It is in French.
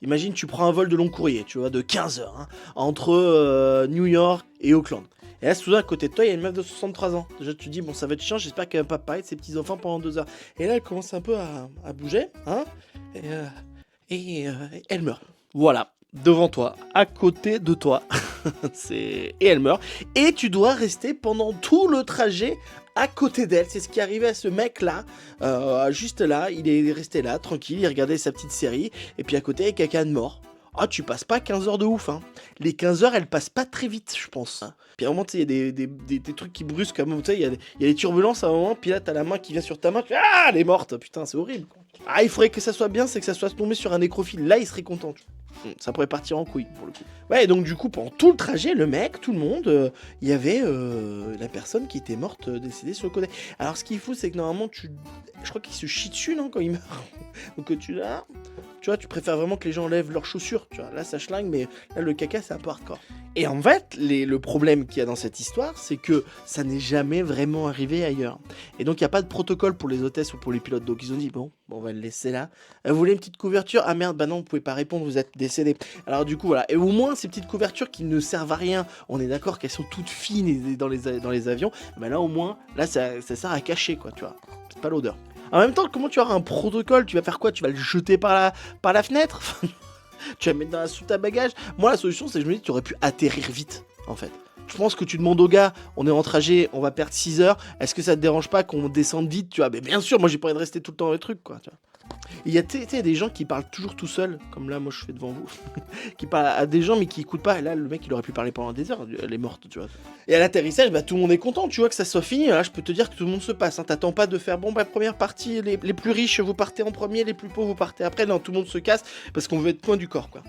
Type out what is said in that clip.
Imagine, tu prends un vol de long courrier, tu vois, de 15 heures, hein, entre New York et Auckland. Et là, soudain, à côté de toi, il y a une meuf de 63 ans. Déjà, tu te dis, bon, ça va être chiant, j'espère qu'elle va pas parler de ses petits-enfants pendant 2 heures. Et là, elle commence un peu à bouger, hein, et elle meurt. Voilà, devant toi, à côté de toi. Et elle meurt. Et tu dois rester pendant tout le trajet à côté d'elle. C'est ce qui est arrivé à ce mec-là. Juste là, il est resté là, tranquille, il regardait sa petite série. Et puis à côté, il y a quelqu'un de mort. Ah, tu passes pas 15 heures de ouf, hein. Les 15 heures, elles passent pas très vite, je pense. Puis à un moment, tu sais, il y a des trucs qui brusquent, comme tu sais, il y a des turbulences à un moment, puis là, t'as la main qui vient sur ta main, tu fais, ah, elle est morte, putain, c'est horrible. Ah, il faudrait que ça soit bien, c'est que ça soit tombé sur un nécrophile. Là, il serait content. Ça pourrait partir en couille, pour le coup. Ouais, et donc du coup, pendant tout le trajet, le mec, tout le monde, il y avait la personne qui était morte, décédée sur le côté. Alors, ce qu'il faut, c'est que normalement, je crois qu'il se chie dessus, non, quand il meurt. Donc, tu vois, tu préfères vraiment que les gens enlèvent leurs chaussures, tu vois. Là, ça schlingue, mais là, le caca, c'est un peu hardcore. Et en fait, le problème qu'il y a dans cette histoire, c'est que ça n'est jamais vraiment arrivé ailleurs. Et donc, il n'y a pas de protocole pour les hôtesses ou pour les pilotes. Donc, ils ont dit, bon, on va le laisser là. Vous voulez une petite couverture? Ah merde, bah non, vous pouvez pas répondre, vous êtes décédé. Alors, du coup, voilà. Et au moins, ces petites couvertures qui ne servent à rien, on est d'accord qu'elles sont toutes fines dans les avions, bah là, au moins, là, ça sert à cacher, quoi, tu vois. C'est pas l'odeur. En même temps, comment tu auras un protocole? Tu vas faire quoi? Tu vas le jeter par la fenêtre? Tu vas le mettre dans la soute à bagages? Moi, la solution, c'est que je me dis que tu aurais pu atterrir vite, en fait. Je pense que tu demandes au gars, on est en trajet, on va perdre 6 heures, est-ce que ça te dérange pas qu'on descende vite, tu vois? Mais bien sûr, moi j'ai pas envie de rester tout le temps dans les trucs, quoi, tu vois. Il y a des gens qui parlent toujours tout seuls, comme là, moi je fais devant vous, qui parlent à des gens mais qui écoutent pas. Et là, le mec il aurait pu parler pendant des heures, elle est morte, tu vois. Et à l'atterrissage, bah tout le monde est content, tu vois, que ça soit fini. Là, je peux te dire que tout le monde se passe. Hein. T'attends pas de faire, bon, bah première partie, les plus riches vous partez en premier, les plus pauvres vous partez après. Non, tout le monde se casse parce qu'on veut être point du corps, quoi.